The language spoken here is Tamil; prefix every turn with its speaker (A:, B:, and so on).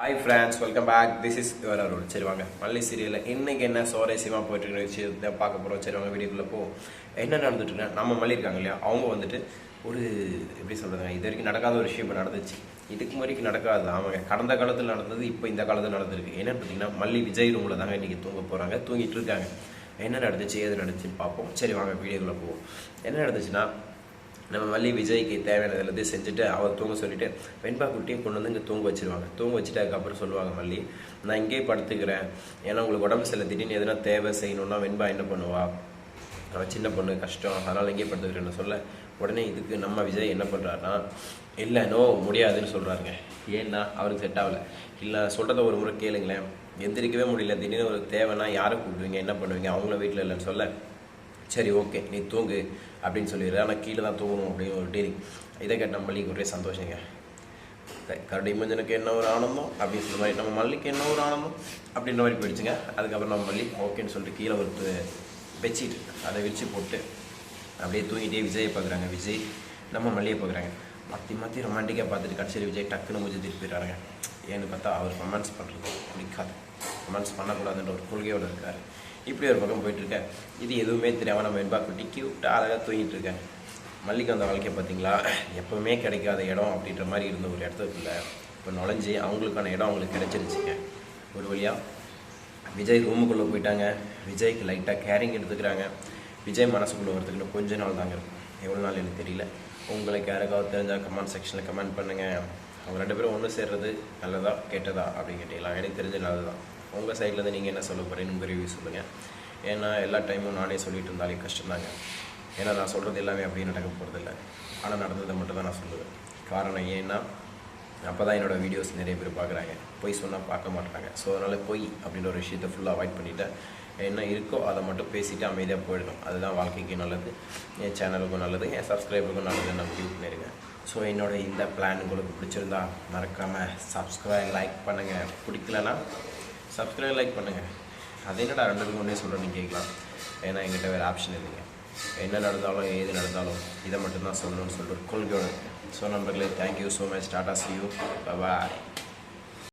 A: Hi friends, welcome back. This is your Arun. சரி வாங்க, மல்லி சீரியலில் இன்றைக்கி என்ன சுவாரஸ்யமாக போயிட்டு விஷயத்தை பார்க்க போகிறோம். சரி வாங்க, வீடியோக்குள்ளே போ. என்ன நடந்துட்டுருக்கேன், நம்ம மல்லி இருக்காங்க இல்லையா, அவங்க வந்துட்டு ஒரு எப்படி சொல்கிறதுங்க, இது வரைக்கும் நடக்காத ஒரு விஷயம் இப்போ நடந்துச்சு. இதுக்கு வரைக்கும் நடக்காது. அவங்க கடந்த காலத்தில் நடந்தது இப்போ இந்த காலத்தில் நடந்திருக்கு. என்னென்னு பார்த்தீங்கன்னா, மல்லி விஜய் ரூமில் தாங்க இன்றைக்கி தூங்க போகிறாங்க, தூங்கிட்டு இருக்காங்க. என்ன நடந்துச்சு ஏது நடந்துச்சுன்னு பார்ப்போம். சரி வாங்க, வீடியோக்குள்ளே போவோம். என்ன நடந்துச்சுன்னா, நம்ம மல்லி விஜய்க்கு தேவையானது எல்லாத்தையும் செஞ்சுட்டு அவர் தூங்க சொல்லிவிட்டு வெண்பா குட்டியும் கொண்டு வந்து இங்கே தூங்க வச்சுருவாங்க. தூங்க வச்சுட்டு அதுக்கப்புறம் சொல்லுவாங்க மல்லி, நான் இங்கேயே படுத்துக்கிறேன், ஏன்னா உங்களுக்கு உடம்பு சில திடீர்னு எதுனா தேவை செய்யணுன்னா வெண்பா என்ன பண்ணுவா, அவன் சின்ன பொண்ணு கஷ்டம், அதனால் இங்கேயே படுத்துக்கிறேன்னு சொல்ல, உடனே இதுக்கு நம்ம விஜய் என்ன பண்ணுறாருன்னா, இல்லை நோ முடியாதுன்னு சொல்கிறாருங்க. ஏன்னா அவருக்கு செட் ஆகலை. இல்லை சொல்கிறத ஒரு முறை கேளுங்களேன், எந்திரிக்கவே முடியல, திடீர்னு ஒரு தேவைன்னா யாரை கூப்பிடுவீங்க, என்ன பண்ணுவீங்க, அவங்கள வீட்டில் இல்லைன்னு சொல்ல, சரி ஓகே நீ தூங்கு அப்படின்னு சொல்லிடுற, ஆனால் கீழே தான் தூங்கணும் அப்படின்னு ஒரு டீலிங். இதை கேட்ட மல்லிக்கு ஒரே சந்தோஷங்க. கரடி மஞ்சனுக்கு என்ன ஒரு ஆனந்தம் அப்படின்னு சொல்ல மாதிரி நம்ம மல்லிக்கு என்ன ஒரு ஆனந்தம் அப்படின்ற மாதிரி போயிடுச்சுங்க. அதுக்கப்புறம் நம்ம மல்லி ஓகேன்னு சொல்லிட்டு கீழே ஒரு பெட்ஷீட் அதை விரிச்சு போட்டு அப்படியே தூங்கிட்டே விஜயை பார்க்குறாங்க. விஜய் நம்ம மல்லியை பார்க்குறாங்க. மாற்றி மாற்றி ரொமான்டிக்காக பார்த்துட்டு கடைசியில் விஜய் டக்குன்னு முடிஞ்சு திருப்பிடுறாங்க. ஏன்னு பார்த்தா அவர் கமெண்ட்ஸ் பண்ணுறது பிடிக்காது, கமெண்ட்ஸ் பண்ணக்கூடாதுன்ற ஒரு கொள்கையோடு இருக்கார். இப்படி ஒரு பக்கம் போயிட்டுருக்க, இது எதுவுமே தெரியாமல் நம்ம வெண்பா குட்டி கியூட்டாக அழகாக தூங்கிட்டு இருக்கேன். மல்லிக்கு அந்த வாழ்க்கையை பார்த்தீங்களா, எப்போவுமே கிடைக்காத இடம் அப்படின்ற மாதிரி இருந்த ஒரு இடத்துக்குள்ள இப்போ நுழைஞ்சி அவங்களுக்கான இடம் அவங்களுக்கு கிடைச்சிருச்சுங்க. ஒரு வழியாக விஜய் ரூமுக்குள்ளே போயிட்டாங்க. விஜய்க்கு லைட்டாக கேரிங் எடுத்துக்கிறாங்க. விஜய் மனசுக்குள்ளே வரதுக்குன்னு கொஞ்ச நாள் தாங்க இருக்கும், எவ்வளோ நாள் எனக்கு தெரியல. உங்களுக்கு யாருக்காவது தெரிஞ்சால் கமெண்ட் செக்ஷனில் கமெண்ட் பண்ணுங்கள். அவங்க ரெண்டு பேரும் ஒன்று சேர்றது நல்லதா கெட்டதா அப்படின்னு கேட்டீங்களா, எனக்கு தெரிஞ்ச நல்லதுதான். உங்கள் சைட்லேருந்து நீங்கள் என்ன சொல்ல போகிறீங்கன்னு உங்கள் ரிவ்யூ சொல்லுங்கள். ஏன்னா எல்லா டைமும் நானே சொல்லிட்டு இருந்தாலே கஷ்டம்தாங்க. ஏன்னா நான் சொல்கிறது எல்லாமே அப்படியே நடக்க போகிறதில்ல, ஆனால் நடந்ததை மட்டும் தான் நான் சொல்லுவேன். காரணம் ஏன்னா அப்போ தான் என்னோடய வீடியோஸ் நிறைய பேர் பார்க்குறாங்க, பொய் சொன்னால் பார்க்க மாட்டாங்க. ஸோ அதனால் பொய் அப்படின்ற ஒரு விஷயத்தை ஃபுல்லாக அவாய்ட் பண்ணிவிட்டு என்ன இருக்கோ அதை மட்டும் பேசிவிட்டு அமைதியாக போயிடணும். அதுதான் வாழ்க்கைக்கு நல்லது, என் சேனலுக்கும் நல்லது, என் சப்ஸ்கிரைபருக்கும் நல்லது நான் முடிவு பண்ணியிருக்கேன். ஸோ என்னோட இந்த பிளான் உங்களுக்கு பிடிச்சிருந்தா மறக்காமல் சப்ஸ்கிரைப் லைக் பண்ணுங்கள். பிடிக்கலன்னா சப்ஸ்கிரைப் லைக் பண்ணுங்கள். அது என்னடா ரெண்டு பேரும் ஒன்றே சொல்கிறேன்னு கேட்கலாம். ஏன்னா எங்கிட்ட வேறு ஆப்ஷன் இல்லைங்க. என்ன நடந்தாலும் ஏது நடந்தாலும் இதை மட்டும்தான் சொல்லணும்னு சொல்லிட்டு ஒரு கொள்கையோடு. ஸோ நண்பர்களே, thank you so much. Tata, see you, bye bye.